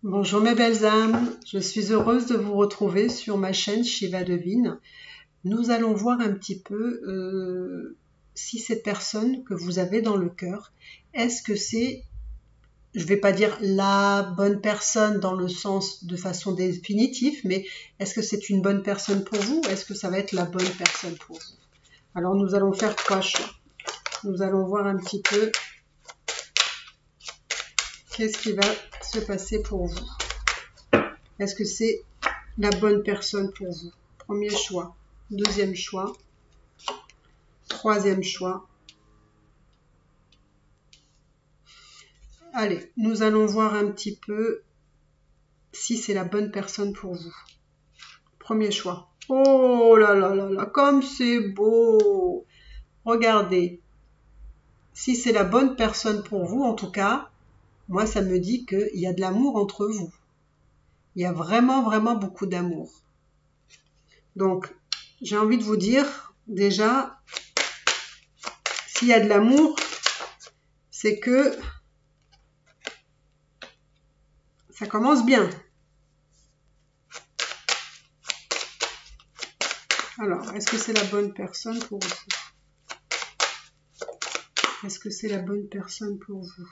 Bonjour mes belles âmes, je suis heureuse de vous retrouver sur ma chaîne Shiva Devine. Nous allons voir un petit peu si cette personne que vous avez dans le cœur, est-ce que c'est, je ne vais pas dire la bonne personne dans le sens de façon définitive, mais est-ce que c'est une bonne personne pour vous? Est-ce que ça va être la bonne personne pour vous? Alors nous allons faire coche. Nous allons voir un petit peu qu'est-ce qui va se passer pour vous. Est-ce que c'est la bonne personne pour vous? Premier choix, deuxième choix, troisième choix. Allez, nous allons voir un petit peu si c'est la bonne personne pour vous. Premier choix. Oh là là là là, comme c'est beau! Regardez. Si c'est la bonne personne pour vous, en tout cas, moi ça me dit qu'il y a de l'amour entre vous. Il y a vraiment, vraiment beaucoup d'amour. Donc, j'ai envie de vous dire, déjà, s'il y a de l'amour, c'est que ça commence bien. Alors, est-ce que c'est la bonne personne pour vous? Est-ce que c'est la bonne personne pour vous?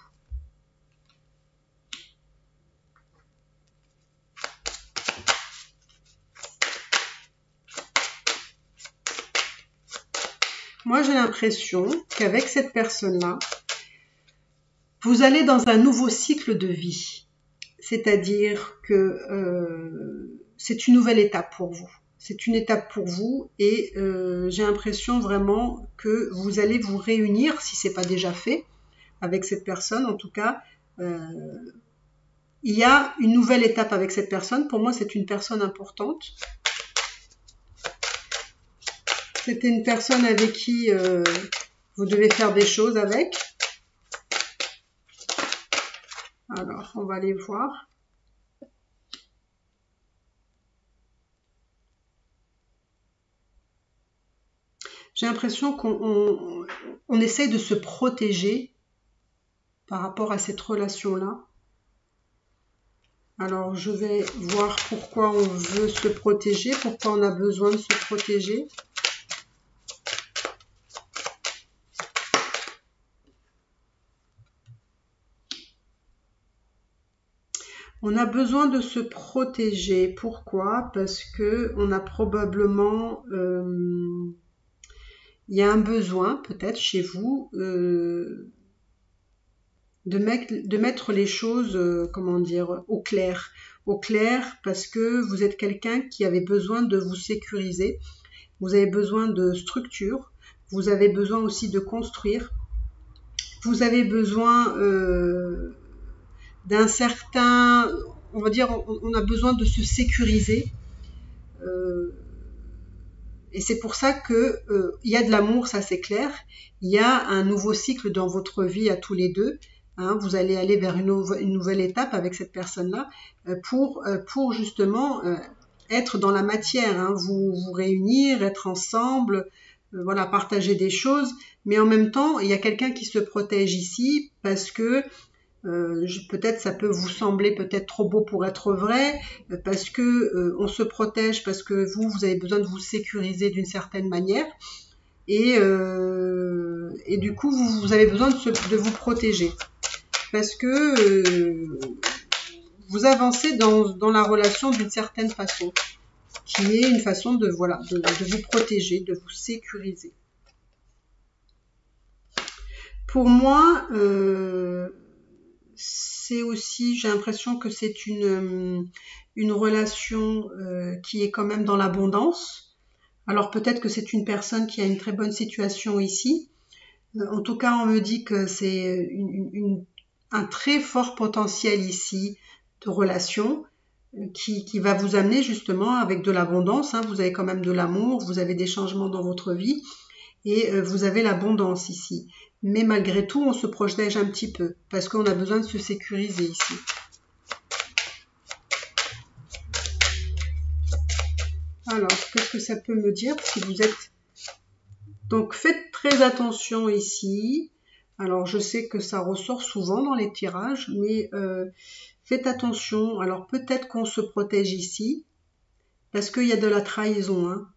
Moi, j'ai l'impression qu'avec cette personne-là, vous allez dans un nouveau cycle de vie. C'est-à-dire que c'est une nouvelle étape pour vous. C'est une étape pour vous et j'ai l'impression vraiment que vous allez vous réunir, si ce n'est pas déjà fait, avec cette personne. En tout cas, il y a une nouvelle étape avec cette personne. Pour moi, c'est une personne importante. C'était une personne avec qui vous devez faire des choses avec. Alors, on va aller voir. J'ai l'impression qu'on essaye de se protéger par rapport à cette relation-là. Alors, je vais voir pourquoi on veut se protéger, pourquoi on a besoin de se protéger. On a besoin de se protéger. Pourquoi? Parce que on a probablement, il y a un besoin peut-être chez vous de mettre les choses, comment dire, au clair parce que vous êtes quelqu'un qui avait besoin de vous sécuriser. Vous avez besoin de structure. Vous avez besoin aussi de construire. Vous avez besoin d'un certain, on va dire, on a besoin de se sécuriser. Et c'est pour ça que il y a de l'amour, ça c'est clair. Il y a un nouveau cycle dans votre vie à tous les deux. Hein, vous allez aller vers une nouvelle étape avec cette personne-là pour justement être dans la matière, hein, vous réunir, être ensemble, voilà, partager des choses. Mais en même temps, il y a quelqu'un qui se protège ici parce que peut-être ça peut vous sembler peut-être trop beau pour être vrai, parce que on se protège, parce que vous avez besoin de vous sécuriser d'une certaine manière, et du coup vous avez besoin de vous protéger, parce que vous avancez dans la relation d'une certaine façon, qui est une façon de vous protéger, de vous sécuriser. Pour moi, c'est aussi, j'ai l'impression que c'est une relation qui est quand même dans l'abondance. Alors peut-être que c'est une personne qui a une très bonne situation ici. En tout cas, on me dit que c'est un très fort potentiel ici de relation qui va vous amener justement avec de l'abondance. Hein. Vous avez quand même de l'amour, vous avez des changements dans votre vie et vous avez l'abondance ici. Mais malgré tout, on se protège un petit peu parce qu'on a besoin de se sécuriser ici. Alors, qu'est-ce que ça peut me dire si vous êtes... Donc, faites très attention ici. Alors, je sais que ça ressort souvent dans les tirages, mais faites attention. Alors, peut-être qu'on se protège ici, parce qu'il y a de la trahison, hein.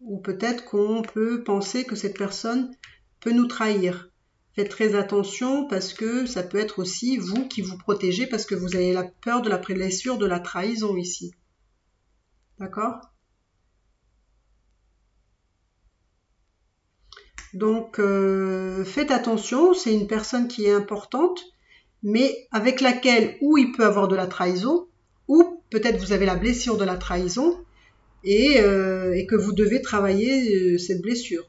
Ou peut-être qu'on peut penser que cette personne peut nous trahir. Faites très attention parce que ça peut être aussi vous qui vous protégez parce que vous avez la peur de la blessure de la trahison ici. D'accord? Donc, faites attention, c'est une personne qui est importante, mais avec laquelle ou il peut avoir de la trahison, ou peut-être vous avez la blessure de la trahison, et que vous devez travailler cette blessure.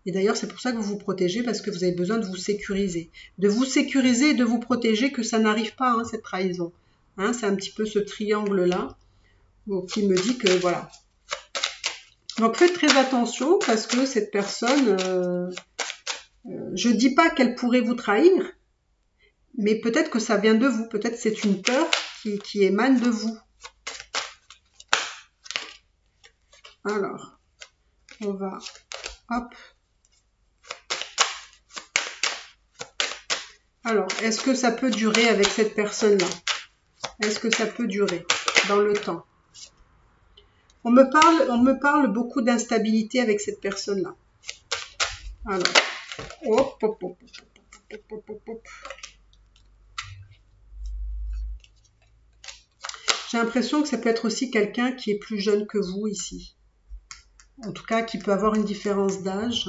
Et d'ailleurs, c'est pour ça que vous vous protégez, parce que vous avez besoin de vous sécuriser. De vous sécuriser et de vous protéger, que ça n'arrive pas, hein, cette trahison. Hein, c'est un petit peu ce triangle-là qui me dit que, voilà. Donc, faites très attention, parce que cette personne, je ne dis pas qu'elle pourrait vous trahir, mais peut-être que ça vient de vous. Peut-être que c'est une peur qui émane de vous. Alors, on va... Hop. Alors, est-ce que ça peut durer avec cette personne-là? Est-ce que ça peut durer dans le temps? On me parle beaucoup d'instabilité avec cette personne-là. Alors, hop, hop, hop, hop, hop, hop, hop. J'ai l'impression que ça peut être aussi quelqu'un qui est plus jeune que vous ici. En tout cas, qui peut avoir une différence d'âge.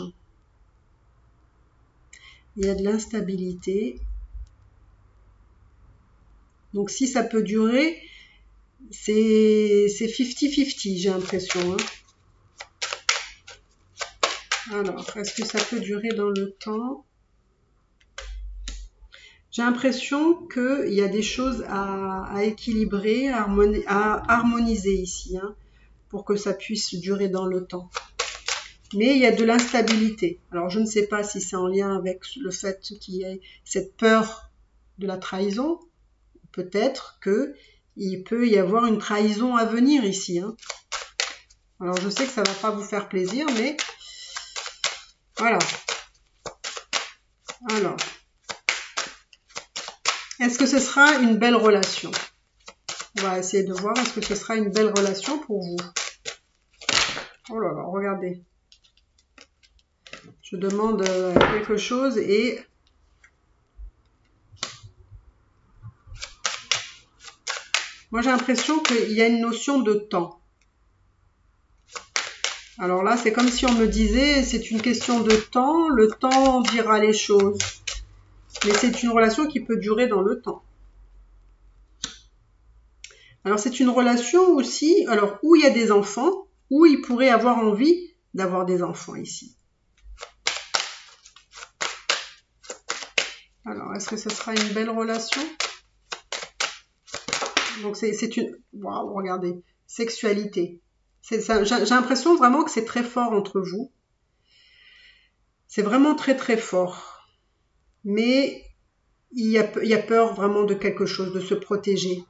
Il y a de l'instabilité. Donc, si ça peut durer, c'est 50-50, j'ai l'impression. Hein. Alors, est-ce que ça peut durer dans le temps? J'ai l'impression qu'il y a des choses à équilibrer, à harmoniser ici, hein, pour que ça puisse durer dans le temps. Mais il y a de l'instabilité. Alors, je ne sais pas si c'est en lien avec le fait qu'il y ait cette peur de la trahison. Peut-être qu'il peut y avoir une trahison à venir ici. Hein. Alors, je sais que ça ne va pas vous faire plaisir, mais voilà. Alors, est-ce que ce sera une belle relation? On va essayer de voir, est-ce que ce sera une belle relation pour vous? Oh là là, regardez. Je demande quelque chose et... Moi, j'ai l'impression qu'il y a une notion de temps. Alors là, c'est comme si on me disait, c'est une question de temps, le temps dira les choses. Mais c'est une relation qui peut durer dans le temps. Alors, c'est une relation aussi, alors où il y a des enfants, où il pourrait avoir envie d'avoir des enfants ici. Alors, est-ce que ce sera une belle relation? Donc, c'est une... Waouh, regardez. Sexualité. J'ai l'impression vraiment que c'est très fort entre vous. C'est vraiment très, très fort. Mais il y a peur vraiment de quelque chose, de se protéger.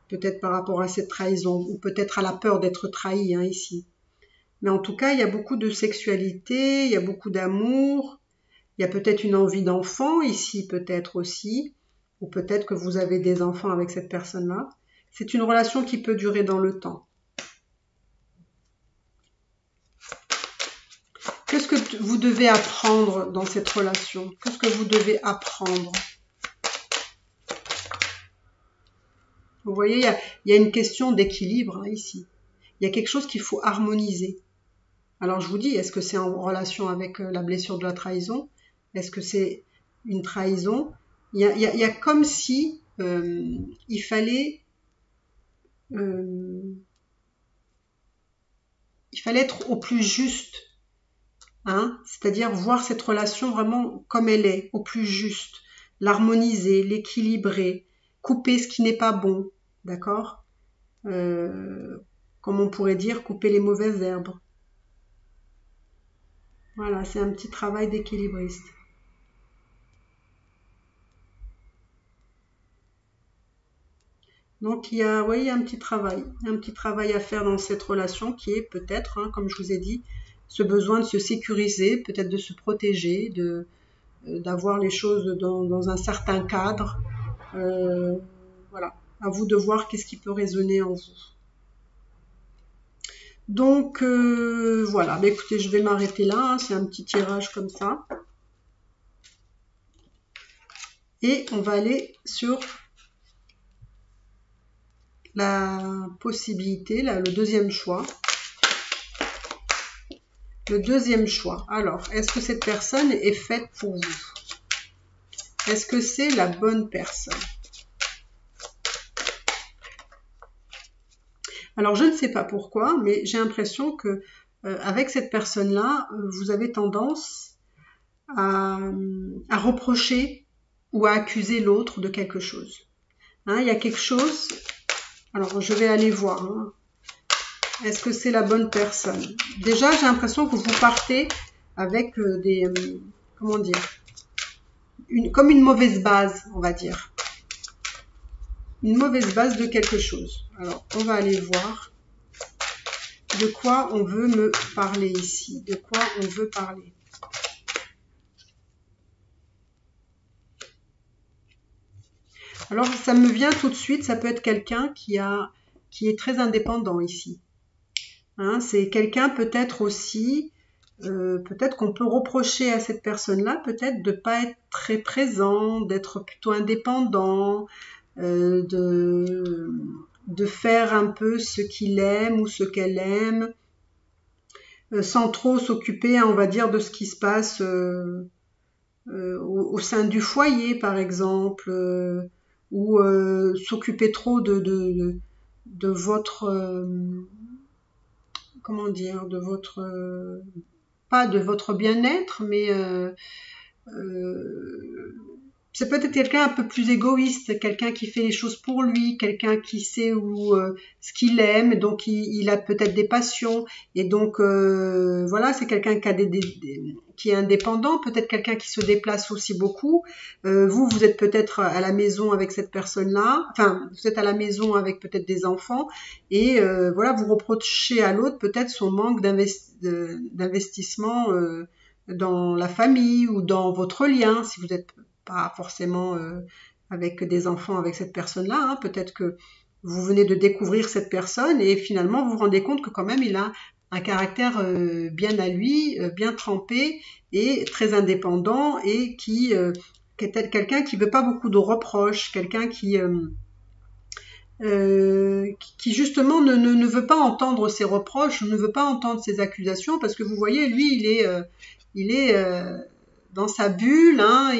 Peut-être par rapport à cette trahison, ou peut-être à la peur d'être trahi, hein, ici. Mais en tout cas, il y a beaucoup de sexualité, il y a beaucoup d'amour, il y a peut-être une envie d'enfant ici, peut-être aussi, ou peut-être que vous avez des enfants avec cette personne-là. C'est une relation qui peut durer dans le temps. Qu'est-ce que vous devez apprendre dans cette relation? Qu'est-ce que vous devez apprendre? Vous voyez, il y a une question d'équilibre, hein, ici. Il y a quelque chose qu'il faut harmoniser. Alors je vous dis, est-ce que c'est en relation avec la blessure de la trahison? Est-ce que c'est une trahison? Il y a comme si il fallait être au plus juste, hein? C'est-à-dire voir cette relation vraiment comme elle est, au plus juste, l'harmoniser, l'équilibrer, couper ce qui n'est pas bon, d'accord? Comme on pourrait dire, couper les mauvaises herbes. Voilà, c'est un petit travail d'équilibriste. Donc, il y a un petit travail à faire dans cette relation qui est peut-être, hein, comme je vous ai dit, ce besoin de se sécuriser, peut-être de se protéger, d'avoir les choses dans un certain cadre. Voilà, à vous de voir qu'est-ce qui peut résonner en vous. Donc voilà, bah, écoutez, je vais m'arrêter là, hein, c'est un petit tirage comme ça. Et on va aller sur la possibilité, là, le deuxième choix. Le deuxième choix. Alors, est-ce que cette personne est faite pour vous? Est-ce que c'est la bonne personne? Alors, je ne sais pas pourquoi, mais j'ai l'impression que avec cette personne-là, vous avez tendance à reprocher ou à accuser l'autre de quelque chose. Hein, il y a quelque chose. Alors, je vais aller voir. Hein. Est-ce que c'est la bonne personne? Déjà, j'ai l'impression que vous partez avec comment dire, comme une mauvaise base, on va dire. Une mauvaise base de quelque chose. Alors, on va aller voir de quoi on veut me parler ici. De quoi on veut parler. Alors, ça me vient tout de suite, ça peut être quelqu'un qui est très indépendant ici. Hein, c'est quelqu'un peut-être aussi, peut-être qu'on peut reprocher à cette personne-là, peut-être de ne pas être très présent, d'être plutôt indépendant, de faire un peu ce qu'il aime ou ce qu'elle aime, sans trop s'occuper, on va dire, de ce qui se passe au sein du foyer, par exemple, ou s'occuper trop de votre, comment dire, de votre, pas de votre bien-être, mais c'est peut-être quelqu'un un peu plus égoïste, quelqu'un qui fait les choses pour lui, quelqu'un qui sait ce qu'il aime, donc il a peut-être des passions, et donc voilà, c'est quelqu'un qui a qui est indépendant, peut-être quelqu'un qui se déplace aussi beaucoup. Vous êtes peut-être à la maison avec cette personne-là, enfin, vous êtes à la maison avec peut-être des enfants, et voilà, vous reprochez à l'autre peut-être son manque d'investissement dans la famille ou dans votre lien, si vous êtes pas forcément avec des enfants avec cette personne-là. Hein. Peut-être que vous venez de découvrir cette personne et finalement vous vous rendez compte que quand même il a un caractère bien à lui, bien trempé et très indépendant et qui est quelqu'un qui veut pas beaucoup de reproches, quelqu'un qui justement ne veut pas entendre ses reproches, ne veut pas entendre ses accusations parce que vous voyez, lui, il est dans sa bulle, hein,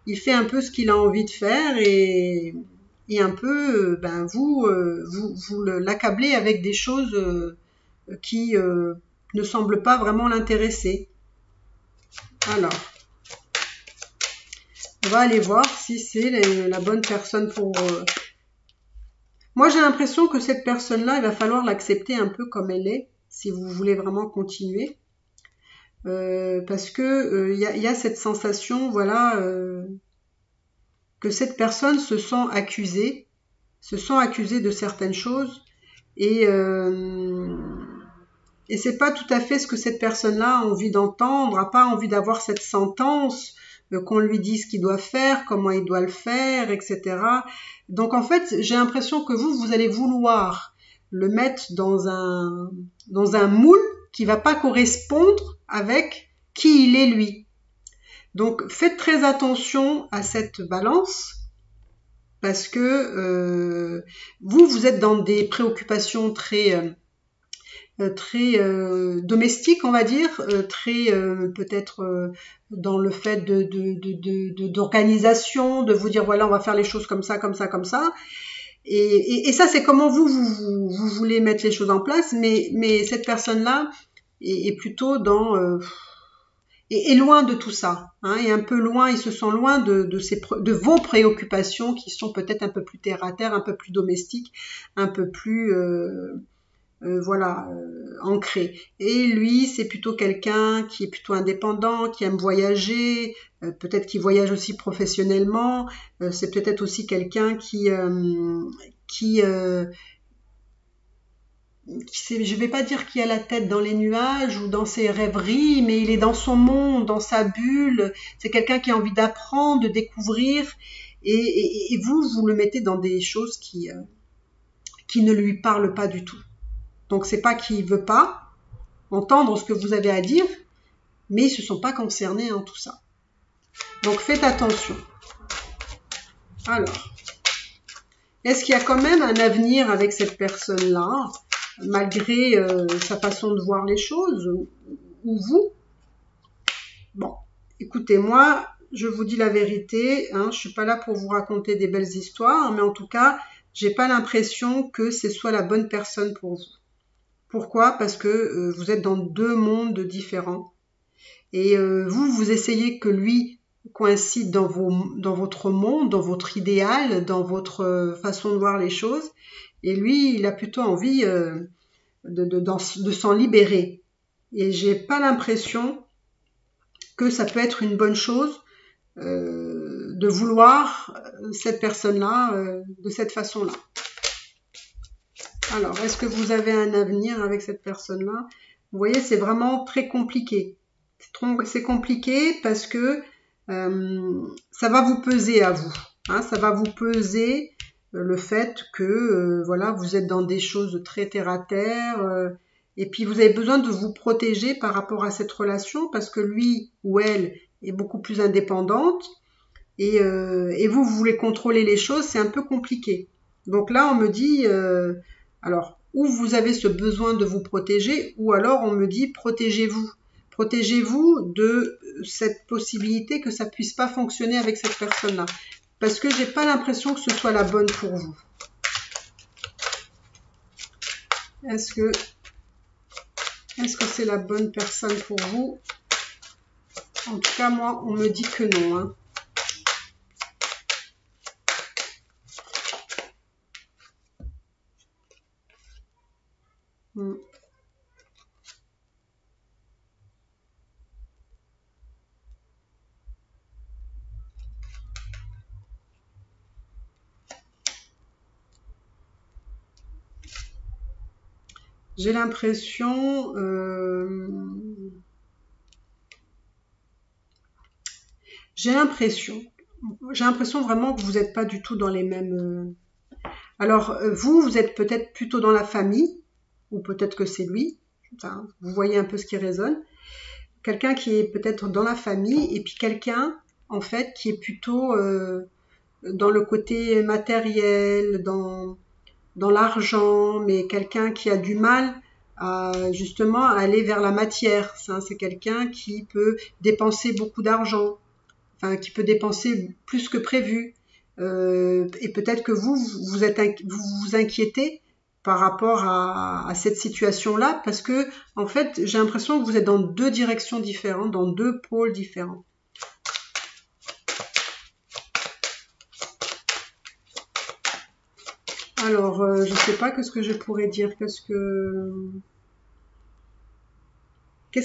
il fait un peu ce qu'il a envie de faire et un peu, ben vous l'accablez avec des choses qui ne semblent pas vraiment l'intéresser. Alors, on va aller voir si c'est la bonne personne pour... Moi, j'ai l'impression que cette personne-là, il va falloir l'accepter un peu comme elle est, si vous voulez vraiment continuer. Parce que y a cette sensation, voilà, que cette personne se sent accusée de certaines choses et c'est pas tout à fait ce que cette personne-là a envie d'entendre, a pas envie d'avoir cette sentence, qu'on lui dise ce qu'il doit faire, comment il doit le faire, etc. Donc en fait, j'ai l'impression que vous allez vouloir le mettre dans un moule qui va pas correspondre avec qui il est lui. Donc faites très attention à cette balance parce que vous êtes dans des préoccupations très domestiques, on va dire, très peut-être dans le fait d'organisation, de vous dire voilà on va faire les choses comme ça, comme ça, comme ça. Et ça c'est comment vous voulez mettre les choses en place, mais cette personne-là est plutôt dans est loin de tout ça, hein, est un peu loin, il se sent loin de vos préoccupations qui sont peut-être un peu plus terre à terre, un peu plus domestiques, un peu plus voilà, ancré. Et lui, c'est plutôt quelqu'un qui est plutôt indépendant, qui aime voyager, peut-être qu'il voyage aussi professionnellement, c'est peut-être aussi quelqu'un qui je vais pas dire qu'il a la tête dans les nuages ou dans ses rêveries, mais il est dans son monde, dans sa bulle. C'est quelqu'un qui a envie d'apprendre, de découvrir, et vous le mettez dans des choses qui ne lui parlent pas du tout. Donc c'est pas qu'il veut pas entendre ce que vous avez à dire, mais ils se sont pas concernés en tout ça. Donc faites attention. Alors, est-ce qu'il y a quand même un avenir avec cette personne-là, malgré sa façon de voir les choses, ou vous? Bon, écoutez, moi, je vous dis la vérité, hein, je suis pas là pour vous raconter des belles histoires, mais en tout cas, j'ai pas l'impression que ce soit la bonne personne pour vous. Pourquoi? Parce que vous êtes dans deux mondes différents. Et vous essayez que lui coïncide dans votre monde, dans votre idéal, dans votre façon de voir les choses. Et lui, il a plutôt envie de s'en libérer. Et j'ai pas l'impression que ça peut être une bonne chose de vouloir cette personne-là de cette façon-là. Alors, est-ce que vous avez un avenir avec cette personne-là? Vous voyez, c'est vraiment très compliqué. C'est compliqué parce que ça va vous peser à vous. Hein, ça va vous peser le fait que voilà, vous êtes dans des choses très terre à terre et puis vous avez besoin de vous protéger par rapport à cette relation parce que lui ou elle est beaucoup plus indépendante et vous voulez contrôler les choses, c'est un peu compliqué. Donc là, on me dit alors, ou vous avez ce besoin de vous protéger, ou alors on me dit protégez-vous. Protégez-vous de cette possibilité que ça puisse pas fonctionner avec cette personne-là. Parce que j'ai pas l'impression que ce soit la bonne pour vous. Est-ce que c'est la bonne personne pour vous? En tout cas, moi, on me dit que non. Hein. J'ai l'impression vraiment que vous n'êtes pas du tout dans les mêmes... Alors, vous êtes peut-être plutôt dans la famille, ou peut-être que c'est lui, enfin, vous voyez un peu ce qui résonne. Quelqu'un qui est peut-être dans la famille, et puis quelqu'un, en fait, qui est plutôt dans le côté matériel, dans l'argent, mais quelqu'un qui a du mal à justement aller vers la matière. C'est quelqu'un qui peut dépenser beaucoup d'argent, enfin qui peut dépenser plus que prévu. Et peut-être que vous vous inquiétez par rapport à cette situation-là, parce que en fait, j'ai l'impression que vous êtes dans deux directions différentes, dans deux pôles différents. Alors, je ne sais pas ce que je pourrais dire. Qu'est-ce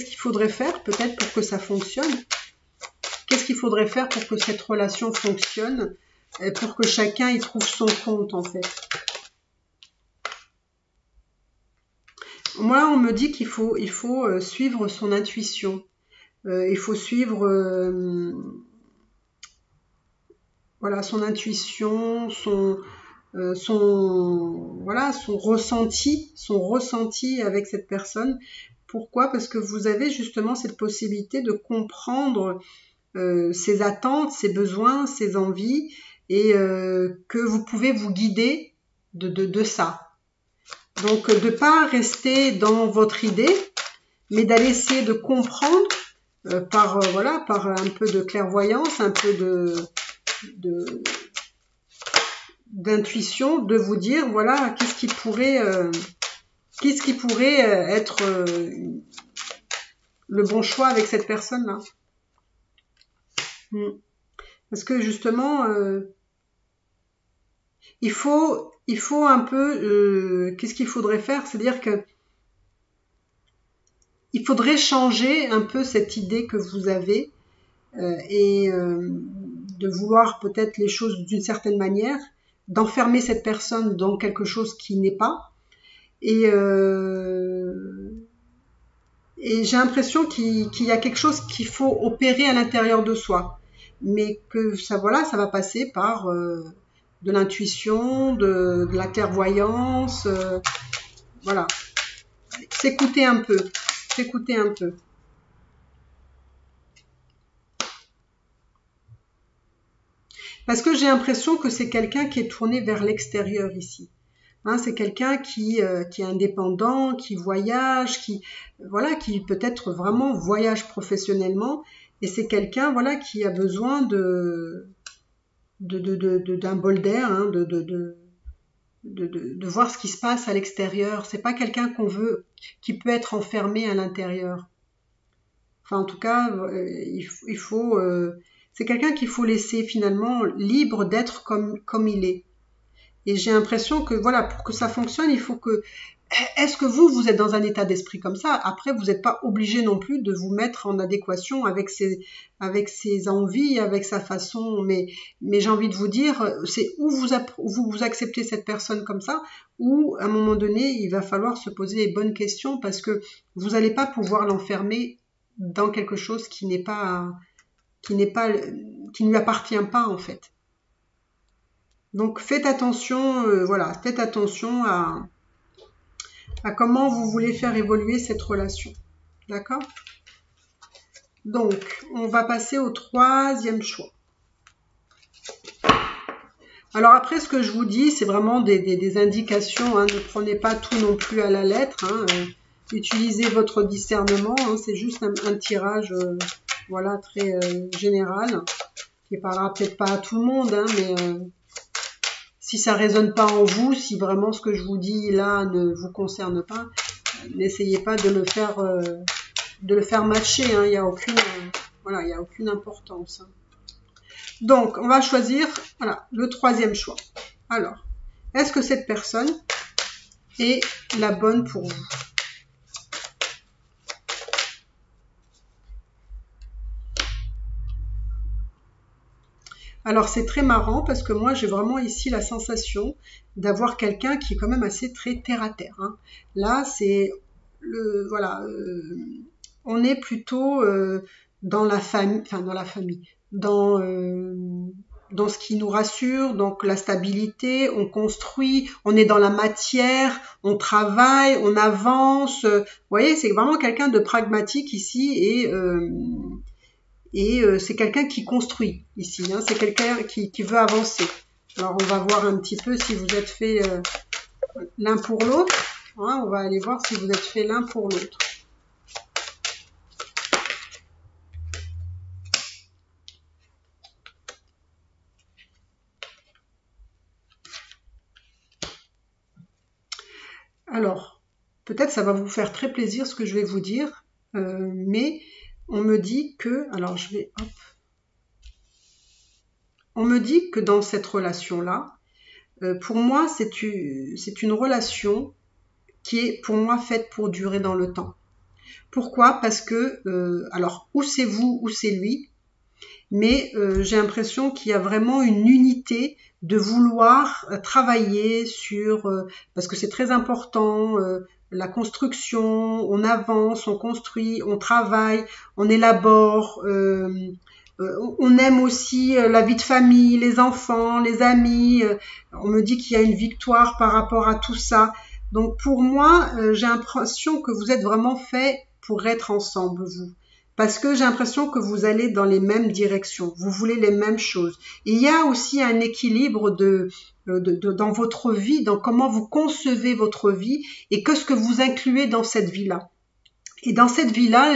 qu'il faudrait faire peut-être pour que ça fonctionne? Qu'est-ce qu'il faudrait faire pour que cette relation fonctionne? Et pour que chacun y trouve son compte en fait. Moi, on me dit qu'il faut suivre son intuition. Il faut suivre voilà, son intuition, son ressenti avec cette personne. Pourquoi? Parce que vous avez justement cette possibilité de comprendre ses attentes, ses besoins, ses envies, et que vous pouvez vous guider de ça. Donc de pas rester dans votre idée, mais d'aller essayer de comprendre par un peu de clairvoyance, un peu d'intuition, de vous dire voilà qu'est-ce qui pourrait être le bon choix avec cette personne-là. Parce que justement il faut un peu qu'est-ce qu'il faudrait faire, c'est-à-dire que il faudrait changer un peu cette idée que vous avez de vouloir peut-être les choses d'une certaine manière, d'enfermer cette personne dans quelque chose qui n'est pas, Et, et j'ai l'impression qu'il y a quelque chose qu'il faut opérer à l'intérieur de soi. Mais que ça, voilà, ça va passer par de l'intuition, de la clairvoyance, voilà. S'écouter un peu, s'écouter un peu. Parce que j'ai l'impression que c'est quelqu'un qui est tourné vers l'extérieur ici. Hein, c'est quelqu'un qui est indépendant, qui voyage, voilà, qui peut-être vraiment voyage professionnellement. Et c'est quelqu'un, voilà, qui a besoin d'un bol d'air, hein, de voir ce qui se passe à l'extérieur. C'est pas quelqu'un qu'on veut, qui peut être enfermé à l'intérieur. Enfin, en tout cas, il faut c'est quelqu'un qu'il faut laisser finalement libre d'être comme il est. Et j'ai l'impression que voilà, pour que ça fonctionne, il faut que... Est-ce que vous êtes dans un état d'esprit comme ça? Après, vous n'êtes pas obligé non plus de vous mettre en adéquation avec ses envies, avec sa façon. Mais j'ai envie de vous dire, c'est où vous acceptez cette personne comme ça, ou à un moment donné, il va falloir se poser les bonnes questions parce que vous n'allez pas pouvoir l'enfermer dans quelque chose qui ne lui appartient pas en fait. Donc faites attention, voilà, faites attention à comment vous voulez faire évoluer cette relation. D'accord? Donc, on va passer au troisième choix. Alors après, ce que je vous dis, c'est vraiment des indications. Hein, ne prenez pas tout non plus à la lettre. Hein, utilisez votre discernement. Hein, c'est juste un tirage voilà, très général qui ne parlera peut-être pas à tout le monde, hein, mais... si ça résonne pas en vous, si vraiment ce que je vous dis là ne vous concerne pas, n'essayez pas de le faire matcher. Hein. Il y a aucune, voilà, il y a aucune importance. Hein. Donc, on va choisir, voilà, le troisième choix. Alors, est-ce que cette personne est la bonne pour vous? Alors c'est très marrant parce que moi j'ai vraiment ici la sensation d'avoir quelqu'un qui est quand même assez très terre à terre. Hein. Là c'est voilà, on est plutôt dans la famille, dans ce qui nous rassure, donc la stabilité, on construit, on est dans la matière, on travaille, on avance. Vous voyez, c'est vraiment quelqu'un de pragmatique ici et c'est quelqu'un qui construit ici, hein, c'est quelqu'un qui veut avancer. Alors on va voir un petit peu si vous êtes fait l'un pour l'autre, hein, on va aller voir si vous êtes fait l'un pour l'autre. Alors, peut-être ça va vous faire très plaisir ce que je vais vous dire, mais on me dit que, alors je vais, hop, on me dit que dans cette relation-là, pour moi, c'est une relation qui est pour moi faite pour durer dans le temps. Pourquoi? Parce que, alors, ou c'est vous ou c'est lui, mais j'ai l'impression qu'il y a vraiment une unité de vouloir travailler sur, parce que c'est très important, la construction, on avance, on construit, on travaille, on élabore, on aime aussi la vie de famille, les enfants, les amis. On me dit qu'il y a une victoire par rapport à tout ça. Donc pour moi, j'ai l'impression que vous êtes vraiment fait pour être ensemble, vous. Parce que j'ai l'impression que vous allez dans les mêmes directions, vous voulez les mêmes choses. Et il y a aussi un équilibre dans votre vie, dans comment vous concevez votre vie et qu'est-ce que vous incluez dans cette vie-là. Et dans cette vie-là,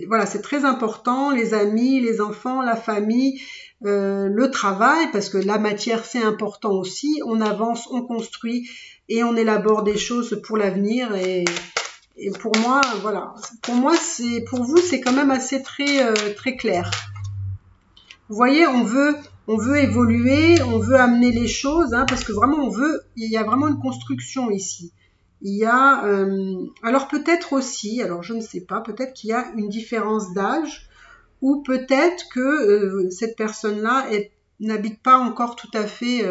voilà, c'est très important, les amis, les enfants, la famille, le travail, parce que la matière, c'est important aussi. On avance, on construit et on élabore des choses pour l'avenir. Et pour moi, voilà, pour vous, c'est quand même assez très clair. Vous voyez, on veut évoluer, on veut amener les choses, hein, parce que vraiment, il y a vraiment une construction ici. Il y a, alors peut-être aussi, alors je ne sais pas, peut-être qu'il y a une différence d'âge, ou peut-être que cette personne-là n'habite pas encore tout à fait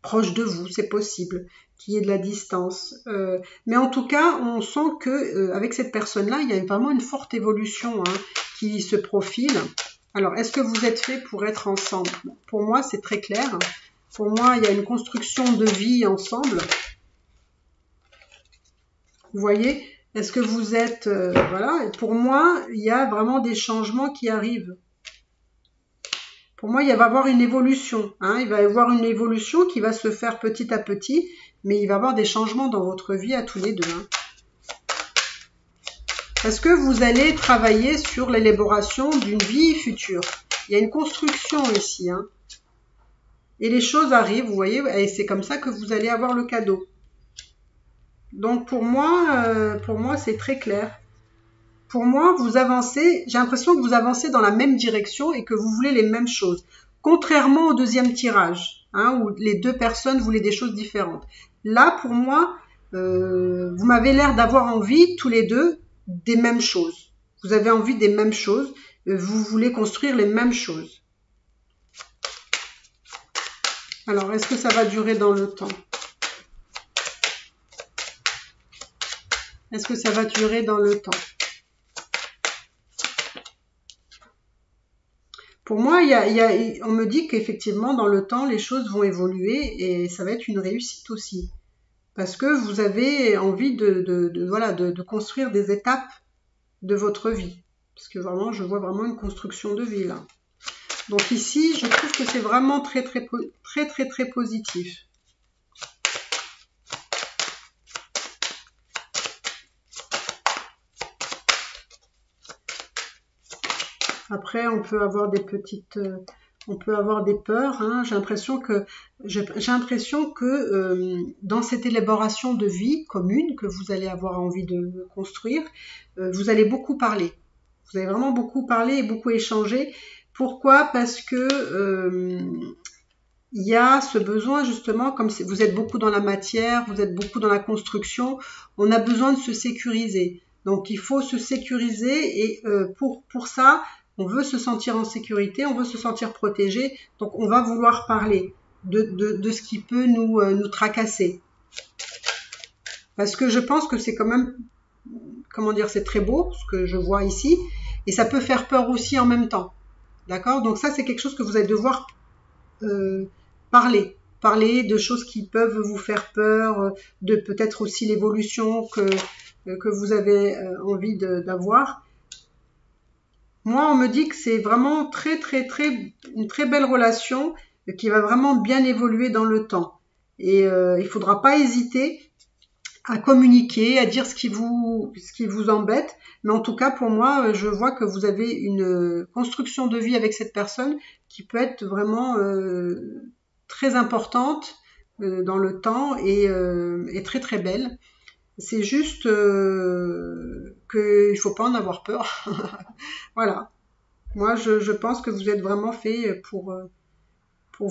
proche de vous, c'est possible qu'il y ait de la distance. Mais en tout cas, on sent que avec cette personne-là, il y a vraiment une forte évolution qui se profile. Alors, est-ce que vous êtes fait pour être ensemble? Pour moi, c'est très clair. Pour moi, il y a une construction de vie ensemble. Vous voyez? Est-ce que vous êtes... voilà. Pour moi, il y a vraiment des changements qui arrivent. Pour moi, il va y avoir une évolution. Il va y avoir une évolution qui va se faire petit à petit, mais il va y avoir des changements dans votre vie à tous les deux. Parce que vous allez travailler sur l'élaboration d'une vie future. Il y a une construction ici. Et les choses arrivent, vous voyez, et c'est comme ça que vous allez avoir le cadeau. Donc pour moi c'est très clair. Pour moi, vous avancez, j'ai l'impression que vous avancez dans la même direction et que vous voulez les mêmes choses. Contrairement au deuxième tirage, où les deux personnes voulaient des choses différentes. Là, pour moi, vous m'avez l'air d'avoir envie, tous les deux, des mêmes choses. Vous avez envie des mêmes choses, vous voulez construire les mêmes choses. Alors, est-ce que ça va durer dans le temps? Est-ce que ça va durer dans le temps? Pour moi, on me dit qu'effectivement, dans le temps, les choses vont évoluer et ça va être une réussite aussi. Parce que vous avez envie de construire des étapes de votre vie. Parce que vraiment, je vois vraiment une construction de vie là. Donc ici, je trouve que c'est vraiment très positif. Après, on peut avoir des petites, on peut avoir des peurs. J'ai l'impression que dans cette élaboration de vie commune que vous allez avoir envie de construire, vous allez beaucoup parler. Vous allez vraiment beaucoup parler et beaucoup échanger. Pourquoi? Parce que il y a ce besoin justement, comme vous êtes beaucoup dans la matière, vous êtes beaucoup dans la construction, on a besoin de se sécuriser. Donc il faut se sécuriser et pour ça, on veut se sentir en sécurité, on veut se sentir protégé, donc on va vouloir parler de ce qui peut nous tracasser. Parce que je pense que c'est quand même, comment dire, c'est très beau ce que je vois ici, et ça peut faire peur aussi en même temps. D'accord? Donc ça, c'est quelque chose que vous allez devoir parler de choses qui peuvent vous faire peur, de peut-être aussi l'évolution que vous avez envie d'avoir. Moi, on me dit que c'est vraiment une très belle relation qui va vraiment bien évoluer dans le temps. Et il faudra pas hésiter à communiquer, à dire ce qui vous embête. Mais en tout cas, pour moi, je vois que vous avez une construction de vie avec cette personne qui peut être vraiment très importante dans le temps et très belle. C'est juste qu'il ne faut pas en avoir peur. Voilà. Moi, je pense que vous êtes vraiment fait pour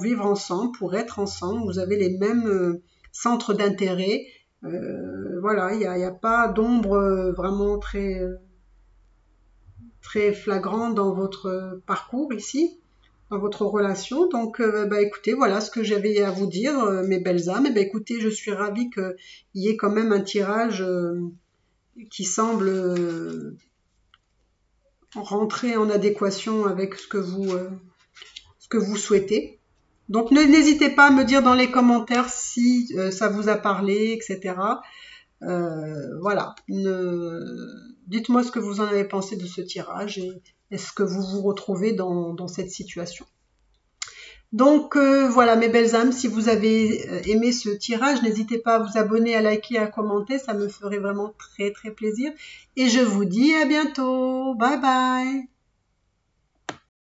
vivre ensemble, pour être ensemble. Vous avez les mêmes centres d'intérêt. Voilà, il n'y a pas d'ombre vraiment très flagrant dans votre parcours ici, dans votre relation. Donc, écoutez, voilà ce que j'avais à vous dire, mes belles âmes. Écoutez, je suis ravie qu'il y ait quand même un tirage qui semble rentrer en adéquation avec ce que vous souhaitez. Donc, n'hésitez pas à me dire dans les commentaires si ça vous a parlé, etc. Voilà. Dites-moi ce que vous en avez pensé de ce tirage et est-ce que vous vous retrouvez dans cette situation. Donc voilà mes belles âmes, si vous avez aimé ce tirage, n'hésitez pas à vous abonner, à liker, à commenter, ça me ferait vraiment très plaisir. Et je vous dis à bientôt, bye bye.